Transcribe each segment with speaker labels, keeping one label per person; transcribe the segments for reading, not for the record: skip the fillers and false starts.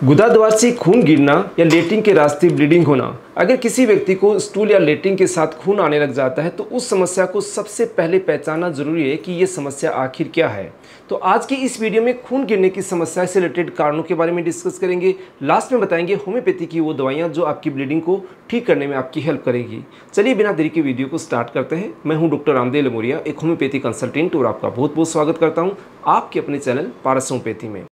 Speaker 1: गुदाद्वार से खून गिरना या लेटरिन के रास्ते ब्लीडिंग होना। अगर किसी व्यक्ति को स्टूल या लेटरिन के साथ खून आने लग जाता है तो उस समस्या को सबसे पहले पहचानना जरूरी है कि ये समस्या आखिर क्या है। तो आज की इस वीडियो में खून गिरने की समस्या से रिलेटेड कारणों के बारे में डिस्कस करेंगे। लास्ट में बताएंगे होम्योपैथी की वो दवाइयाँ जो आपकी ब्लीडिंग को ठीक करने में आपकी हेल्प करेगी। चलिए बिना देरी के वीडियो को स्टार्ट करते हैं। मैं हूँ डॉक्टर रामदेव लमोरिया, एक होम्योपैथी कंसल्टेंट, और आपका बहुत बहुत स्वागत करता हूँ आपके अपने चैनल पारस होम्योपैथी में।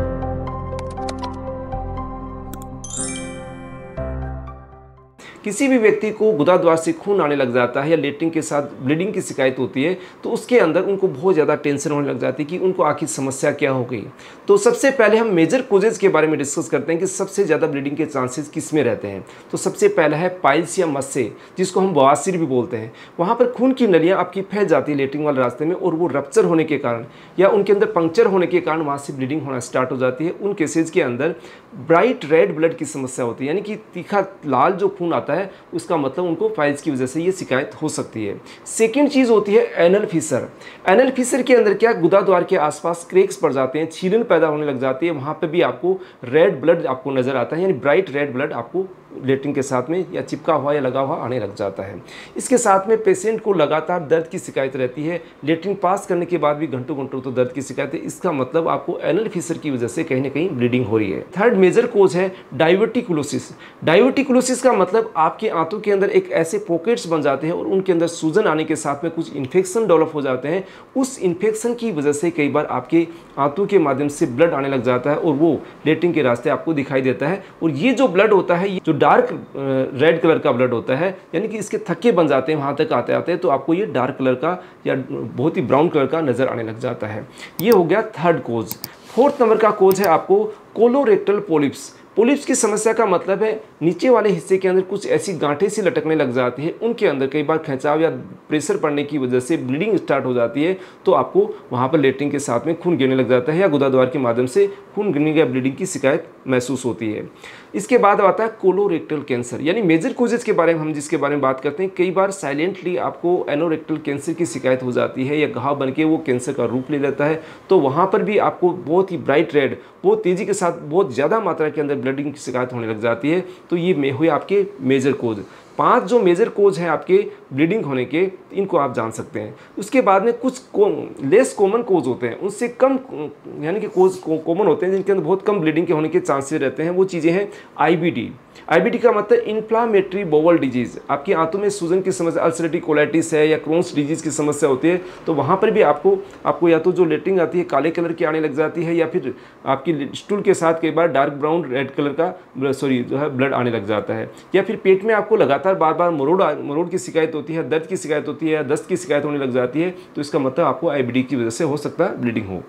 Speaker 1: किसी भी व्यक्ति को गुदाद्वार से खून आने लग जाता है या लेटरिन के साथ ब्लीडिंग की शिकायत होती है तो उसके अंदर उनको बहुत ज़्यादा टेंशन होने लग जाती है कि उनको आखिर समस्या क्या हो गई। तो सबसे पहले हम मेजर कोजेज के बारे में डिस्कस करते हैं कि सबसे ज़्यादा ब्लीडिंग के चांसेस किस में रहते हैं। तो सबसे पहला है पाइल्स या मस्से, जिसको हम बवासीर भी बोलते हैं। वहाँ पर खून की नलियाँ आपकी फैल जाती है लेटरिन वाले रास्ते में, और वो रप्चर होने के कारण या उनके अंदर पंक्चर होने के कारण वहाँ से ब्लीडिंग होना स्टार्ट हो जाती है। उन केसेज के अंदर ब्राइट रेड ब्लड की समस्या होती है, यानी कि तीखा लाल जो खून आता है उसका मतलब उनको पाइल्स की वजह से ये शिकायत हो सकती है। सेकंड चीज़ होती है एनल फिशर। एनल फिशर के अंदर क्या, गुदाद्वार के आसपास क्रेक्स पड़ जाते हैं, छीलन पैदा होने लग जाती है। वहाँ पे भी आपको रेड ब्लड आपको नजर आता है, यानी ब्राइट रेड ब्लड आपको लेटरिन के साथ में या चिपका हुआ या लगा हुआ आने लग जाता है। इसके साथ में पेशेंट को लगातार दर्द की शिकायत रहती है। लेटरिन पास करने के बाद भी घंटों घंटों तो दर्द की शिकायत है। इसका मतलब आपको एनल फिशर की वजह से कहीं ना कहीं ब्लीडिंग हो रही है। थर्ड मेजर कोज है डाइवर्टिकुलोसिस। डाइवर्टिकुलोसिस का मतलब आपके आंतों के अंदर एक ऐसे पॉकेट्स बन जाते हैं और उनके अंदर सूजन आने के साथ में कुछ इन्फेक्शन डेवलप हो जाते हैं। उस इन्फेक्शन की वजह से कई बार आपके आंतों के माध्यम से ब्लड आने लग जाता है और वो लेटरिन के रास्ते आपको दिखाई देता है। और ये जो ब्लड होता है, ये जो डार्क रेड कलर का ब्लड होता है, यानी कि इसके थक्के बन जाते हैं वहाँ तक आते आते हैं, तो आपको ये डार्क कलर का या बहुत ही ब्राउन कलर का नज़र आने लग जाता है। ये हो गया थर्ड कोज। फोर्थ नंबर का कोज है आपको कोलोरेक्टल पॉलिप्स। पॉलिप्स की समस्या का मतलब है नीचे वाले हिस्से के अंदर कुछ ऐसी गांठें सी लटकने लग जाती है, उनके अंदर कई बार खिंचाव या प्रेशर पड़ने की वजह से ब्लीडिंग स्टार्ट हो जाती है। तो आपको वहाँ पर लेटरिन के साथ में खून गिरने लग जाता है या गुदाद्वार के माध्यम से खून गिरने या ब्लीडिंग की शिकायत महसूस होती है। इसके बाद आता है कोलोरेक्टल कैंसर, यानी मेजर कोजेज के बारे में हम जिसके बारे में बात करते हैं। कई बार साइलेंटली आपको एनोरेक्टल कैंसर की शिकायत हो जाती है या घाव बन के वो कैंसर का रूप ले लेता है। तो वहाँ पर भी आपको बहुत ही ब्राइट रेड, बहुत तेज़ी के साथ बहुत ज़्यादा मात्रा के अंदर ब्लीडिंग की शिकायत होने लग जाती है। तो ये हुए आपके मेजर कोज। 5 जो मेजर कोज हैं आपके ब्लीडिंग होने के, इनको आप जान सकते हैं। उसके बाद में कुछ लेस कॉमन कोज होते हैं, उनसे कम यानी कि कोज कॉमन होते हैं जिनके अंदर बहुत कम ब्लीडिंग के होने के चांसेस रहते हैं। वो चीज़ें हैं आईबीडी। आईबीडी का मतलब इन्फ्लामेटरी बोवल डिजीज़। आपकी आंतों में सूजन की समस्या, अल्सरेटिव कोलाइटिस है या क्रोन्स डिजीज़ की समस्या होती है, तो वहाँ पर भी आपको या तो जो लेटरिन आती है काले कलर की आने लग जाती है, या फिर आपकी स्टूल के साथ कई बार डार्क ब्राउन रेड कलर का जो है ब्लड आने लग जाता है, या फिर पेट में आपको लगातार बार बार मरोड़ की शिकायत होती है, दर्द की शिकायत होती है या दस्त की शिकायत होने लग जाती है। तो इसका मतलब आपको आईबीडी की वजह से हो सकता है ब्लीडिंग हो।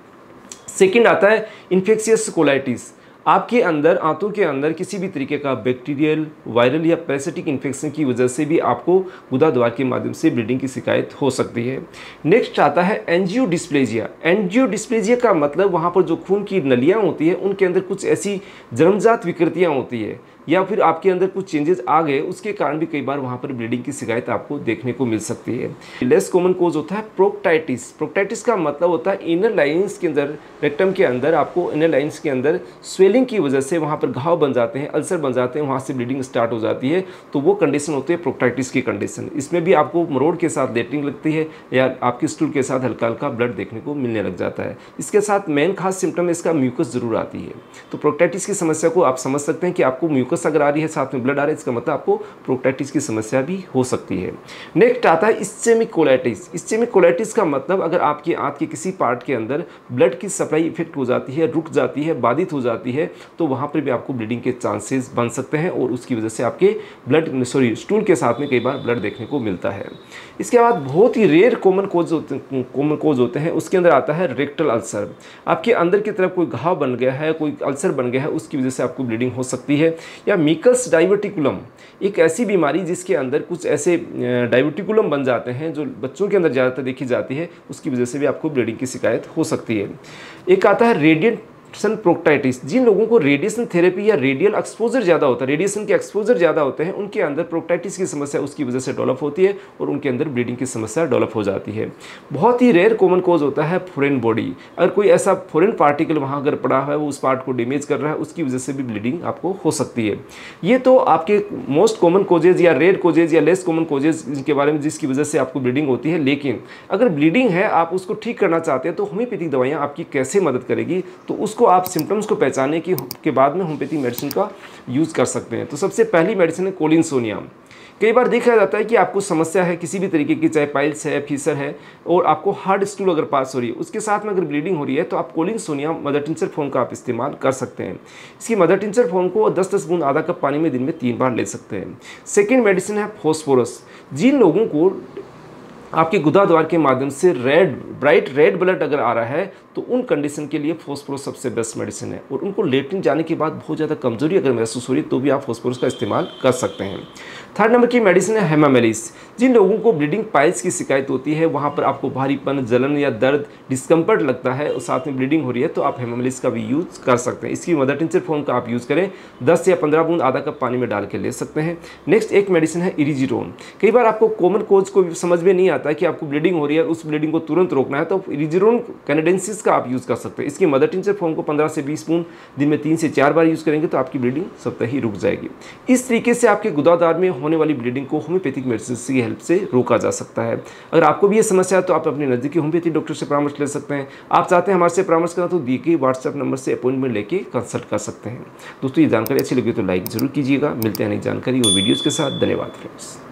Speaker 1: सेकंड आता है इन्फेक्शियस कोलाइटिस। आपके अंदर आंतों के अंदर किसी भी तरीके का बैक्टीरियल, वायरल या पैरासिटिक इन्फेक्शन की वजह से भी आपको गुदाद्वार के माध्यम से ब्लीडिंग की शिकायत हो सकती है। नेक्स्ट आता है एंजियोडिस्प्लेजिया। एंजियोडिस्प्लेजिया का मतलब वहाँ पर जो खून की नलियाँ होती है उनके अंदर कुछ ऐसी जन्मजात विकृतियाँ होती है या फिर आपके अंदर कुछ चेंजेस आ गए, उसके कारण भी कई बार वहाँ पर ब्लीडिंग की शिकायत आपको देखने को मिल सकती है। लेस कॉमन कोज होता है प्रोक्टाइटिस। प्रोक्टाइटिस का मतलब होता है इनर लाइंस के अंदर, रेक्टम के अंदर आपको इनर लाइंस के अंदर स्वेलिंग की वजह से वहाँ पर घाव बन जाते हैं, अल्सर बन जाते हैं, वहाँ से ब्लीडिंग स्टार्ट हो जाती है। तो वो कंडीशन होती है प्रोक्टाइटिस की कंडीशन। इसमें भी आपको मरोड़ के साथ लेटरिन लगती है या आपकी स्टूल के साथ हल्का हल्का ब्लड देखने को मिलने लग जाता है। इसके साथ मेन खास सिम्टम इसका म्यूकस जरूर आती है। तो प्रोक्टाइटिस की समस्या को आप समझ सकते हैं कि आपको म्यूकस अगर आ रही है, साथ में ब्लड आ रहा है, इसका मतलब आपको प्रोक्टाइटिस की समस्या भी हो सकती है। नेक्स्ट आता है इस्चेमिक कोलाइटिस। इस्चेमिक कोलाइटिस का मतलब अगर आपकी आंत के किसी पार्ट के अंदर ब्लड की सप्लाई इफेक्ट हो जाती है, रुक जाती है, बाधित हो जाती है, तो वहाँ पर भी आपको ब्लीडिंग के चांसेस बन सकते हैं और उसकी वजह से आपके स्टूल के साथ में कई बार ब्लड देखने को मिलता है। इसके बाद बहुत ही रेयर कॉमन कोज होते हैं, उसके अंदर आता है रेक्टल अल्सर। आपके अंदर की तरफ कोई घाव बन गया है, कोई अल्सर बन गया है, उसकी वजह से आपको ब्लीडिंग हो सकती है। या मिकस डाइवर्टिकुलम, एक ऐसी बीमारी जिसके अंदर कुछ ऐसे डाइवर्टिकुलम बन जाते हैं जो बच्चों के अंदर ज़्यादातर देखी जाती है, उसकी वजह से भी आपको ब्लीडिंग की शिकायत हो सकती है। एक आता है रेडिएंट प्रोक्टाइटिस, जिन लोगों को रेडिएशन थेरेपी या रेडियल एक्सपोजर ज़्यादा होता है, रेडिएशन के एक्सपोजर ज़्यादा होते हैं, उनके अंदर प्रोक्टाइटिस की समस्या उसकी वजह से डेवलप होती है और उनके अंदर ब्लीडिंग की समस्या डेवलप हो जाती है। बहुत ही रेयर कॉमन कॉज होता है फॉरेन बॉडी, अगर कोई ऐसा फॉरेन पार्टिकल वहाँ अगर पड़ा है, वो उस पार्ट को डैमेज कर रहा है, उसकी वजह से भी ब्लीडिंग आपको हो सकती है। ये तो आपके मोस्ट कॉमन कॉजेज या रेयर कॉजेज या लेस कॉमन कॉजेज जिनके बारे में जिसकी वजह से आपको ब्लीडिंग होती है। लेकिन अगर ब्लीडिंग है, आप उसको ठीक करना चाहते हैं, तो होम्योपैथिक दवाइयाँ आपकी कैसे मदद करेगी, तो उसको आप सिम्टम्स को पहचानने के बाद में होम्योपैथिक मेडिसिन का यूज़ कर सकते हैं। तो सबसे पहली मेडिसिन है कोलिन सोनियम। कई बार देखा जाता है कि आपको समस्या है किसी भी तरीके की, चाहे पाइल्स है, फीसर है, और आपको हार्ड स्टूल अगर पास हो रही है, उसके साथ में अगर ब्लीडिंग हो रही है, तो आप कोलिन सोनियम मदर टिंचर फॉर्म का आप इस्तेमाल कर सकते हैं। इसकी मदर टिंचर फॉर्म को 10-10 बूंद आधा कप पानी में दिन में 3 बार ले सकते हैं। सेकेंड मेडिसिन है फॉस्फोरस। जिन लोगों को आपके गुदाद्वार के माध्यम से ब्राइट रेड ब्लड अगर आ रहा है, तो उन कंडीशन के लिए फॉस्फोरस सबसे बेस्ट मेडिसिन है। और उनको लेटरिन जाने के बाद बहुत ज़्यादा कमजोरी अगर महसूस हो रही है, तो भी आप फॉस्फोरस का इस्तेमाल कर सकते हैं। थर्ड नंबर की मेडिसिन है हेमामेलिस। जिन लोगों को ब्लीडिंग पाइल्स की शिकायत होती है, वहाँ पर आपको भारीपन, जलन या दर्द, डिस्कम्फर्ट लगता है और साथ में ब्लीडिंग हो रही है, तो आप हेमामेलिस का भी यूज़ कर सकते हैं। इसकी मदर टिंचर फॉर्म का आप यूज़ करें, 10 या 15 बूंद आधा कप पानी में डाल के ले सकते हैं। नेक्स्ट एक मेडिसिन है इरिजिरोन। कई बार आपको कॉमन कोज को समझ में नहीं आता है कि आपको ब्लीडिंग हो रही है, उस ब्लीडिंग को तुरंत रोकना है, तो इरिजिरोन कैनेडेंसिस का आप यूज़ कर सकते हैं। इसकी मदर टिंचर फॉर्म को 15 से 20 बूंद दिन में 3 से 4 बार यूज़ करेंगे, तो आपकी ब्लीडिंग स्वतः ही रुक जाएगी। इस तरीके से आपके गुदाद्वार में होने वाली ब्लीडिंग को होम्योपैथिक मेडिसिन की हेल्प से रोका जा सकता है। अगर आपको भी ये समस्या है, तो आप अपने नज़दीकी होम्योपैथिक डॉक्टर से परामर्श ले सकते हैं। आप चाहते हैं हमारे से परामर्श करना, तो दिए गए व्हाट्सएप नंबर से अपॉइंटमेंट लेके कंसल्ट कर सकते हैं। दोस्तों, ये जानकारी अच्छी लगी तो लाइक जरूर कीजिएगा। मिलते हैं नई जानकारी और वीडियोज़ के साथ। धन्यवाद फ्रेंड्स।